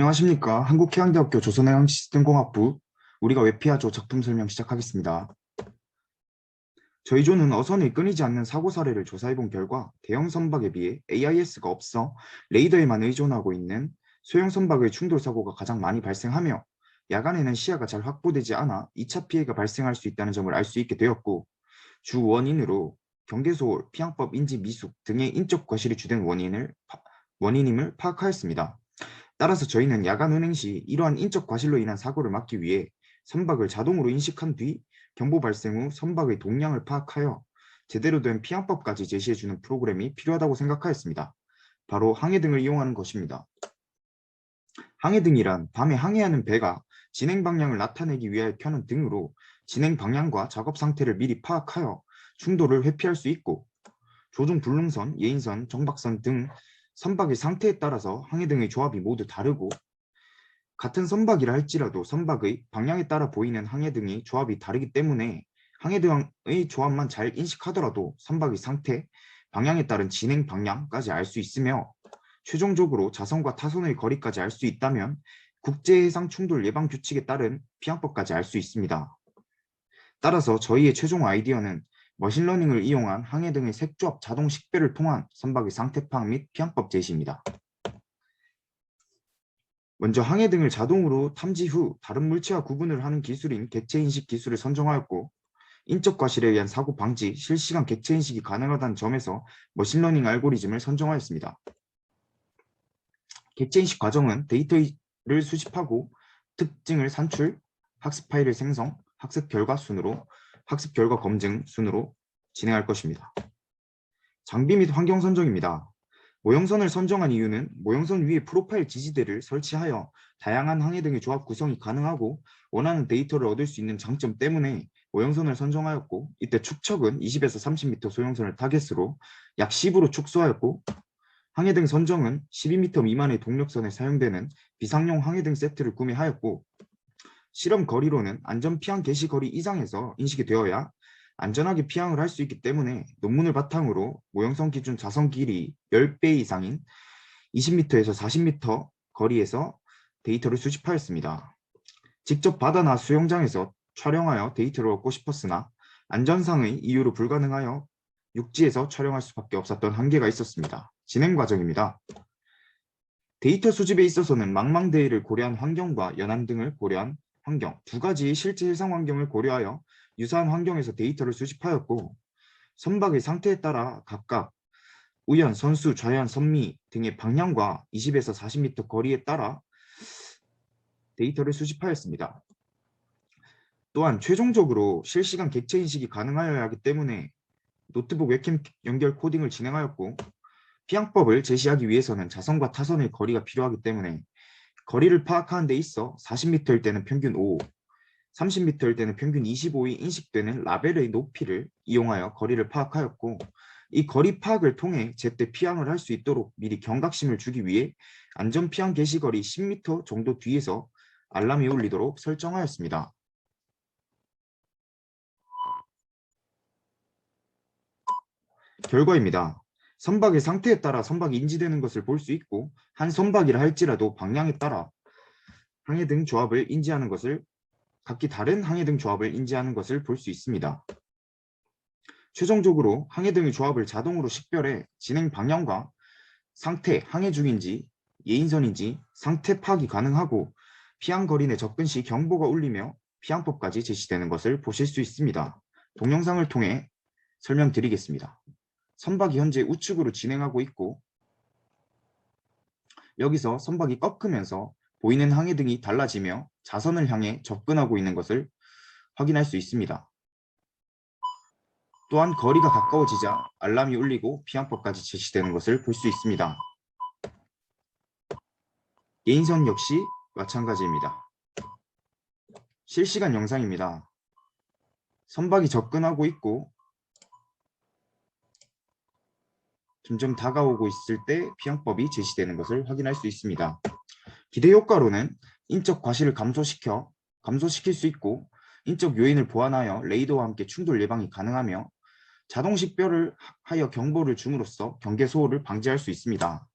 안녕하십니까. 한국해양대학교 조선해양시스템공학부 우리가 왜 피하죠 작품 설명 시작하겠습니다. 저희 조는 어선을 끊이지 않는 사고 사례를 조사해본 결과 대형 선박에 비해 AIS가 없어 레이더에만 의존하고 있는 소형 선박의 충돌 사고가 가장 많이 발생하며 야간에는 시야가 잘 확보되지 않아 2차 피해가 발생할 수 있다는 점을 알 수 있게 되었고, 주 원인으로 경계소홀, 피항법 인지 미숙 등의 인적 과실이 주된 원인임을 파악하였습니다. 따라서 저희는 야간 운행 시 이러한 인적 과실로 인한 사고를 막기 위해 선박을 자동으로 인식한 뒤 경보 발생 후 선박의 동량을 파악하여 제대로 된 피항법까지 제시해주는 프로그램이 필요하다고 생각하였습니다. 바로 항해등을 이용하는 것입니다. 항해등이란 밤에 항해하는 배가 진행 방향을 나타내기 위하여 켜는 등으로 진행 방향과 작업 상태를 미리 파악하여 충돌을 회피할 수 있고, 조종 불능선, 예인선, 정박선 등 선박의 상태에 따라서 항해등의 조합이 모두 다르고, 같은 선박이라 할지라도 선박의 방향에 따라 보이는 항해등의 조합이 다르기 때문에 항해등의 조합만 잘 인식하더라도 선박의 상태, 방향에 따른 진행 방향까지 알 수 있으며, 최종적으로 자선과 타선의 거리까지 알 수 있다면 국제해상 충돌 예방 규칙에 따른 피항법까지 알 수 있습니다. 따라서 저희의 최종 아이디어는 머신러닝을 이용한 항해등의 색조합 자동 식별을 통한 선박의 상태 파악 및 피항법 제시입니다. 먼저 항해등을 자동으로 탐지 후 다른 물체와 구분을 하는 기술인 객체인식 기술을 선정하였고, 인적 과실에 의한 사고 방지, 실시간 객체인식이 가능하다는 점에서 머신러닝 알고리즘을 선정하였습니다. 객체인식 과정은 데이터를 수집하고 특징을 산출, 학습 파일을 생성, 학습 결과 검증 순으로 진행할 것입니다. 장비 및 환경 선정입니다. 모형선을 선정한 이유는 모형선 위에 프로파일 지지대를 설치하여 다양한 항해 등의 조합 구성이 가능하고 원하는 데이터를 얻을 수 있는 장점 때문에 모형선을 선정하였고, 이때 축척은 20에서 30m 소형선을 타겟으로 약 10으로 축소하였고, 항해등 선정은 12m 미만의 동력선에 사용되는 비상용 항해등 세트를 구매하였고, 실험 거리로는 안전 피항 개시 거리 이상에서 인식이 되어야 안전하게 피항을 할 수 있기 때문에 논문을 바탕으로 모형선 기준 자선 길이 10배 이상인 20m에서 40m 거리에서 데이터를 수집하였습니다. 직접 바다나 수영장에서 촬영하여 데이터를 얻고 싶었으나 안전상의 이유로 불가능하여 육지에서 촬영할 수밖에 없었던 한계가 있었습니다. 진행 과정입니다. 데이터 수집에 있어서는 망망대해를 고려한 환경과 연안 등을 고려한 환경, 두 가지의 실제 해상 환경을 고려하여 유사한 환경에서 데이터를 수집하였고, 선박의 상태에 따라 각각 우연, 선수, 좌연, 선미 등의 방향과 20에서 40m 거리에 따라 데이터를 수집하였습니다. 또한 최종적으로 실시간 객체 인식이 가능하여야 하기 때문에 노트북 웹캠 연결 코딩을 진행하였고, 피항법을 제시하기 위해서는 자선과 타선의 거리가 필요하기 때문에 거리를 파악하는 데 있어 40m일 때는 평균 5, 30m일 때는 평균 25이 인식되는 라벨의 높이를 이용하여 거리를 파악하였고, 이 거리 파악을 통해 제때 피항을 할 수 있도록 미리 경각심을 주기 위해 안전 피항 개시 거리 10m 정도 뒤에서 알람이 울리도록 설정하였습니다. 결과입니다. 선박의 상태에 따라 선박이 인지되는 것을 볼 수 있고, 한 선박이라 할지라도 방향에 따라 항해등 조합을 인지하는 것을 각기 다른 항해등 조합을 인지하는 것을 볼 수 있습니다. 최종적으로 항해등의 조합을 자동으로 식별해 진행 방향과 상태, 항해 중인지 예인선인지 상태 파악이 가능하고, 피항 거리 내 접근 시 경보가 울리며 피항법까지 제시되는 것을 보실 수 있습니다. 동영상을 통해 설명드리겠습니다. 선박이 현재 우측으로 진행하고 있고, 여기서 선박이 꺾으면서 보이는 항해등이 달라지며 자선을 향해 접근하고 있는 것을 확인할 수 있습니다. 또한 거리가 가까워지자 알람이 울리고 피항법까지 제시되는 것을 볼 수 있습니다. 예인선 역시 마찬가지입니다. 실시간 영상입니다. 선박이 접근하고 있고 점점 다가오고 있을 때 피항법이 제시되는 것을 확인할 수 있습니다. 기대 효과로는 인적 과실을 감소시킬 수 있고, 인적 요인을 보완하여 레이더와 함께 충돌 예방이 가능하며 자동 식별을 하여 경보를 줌으로써 경계 소홀을 방지할 수 있습니다.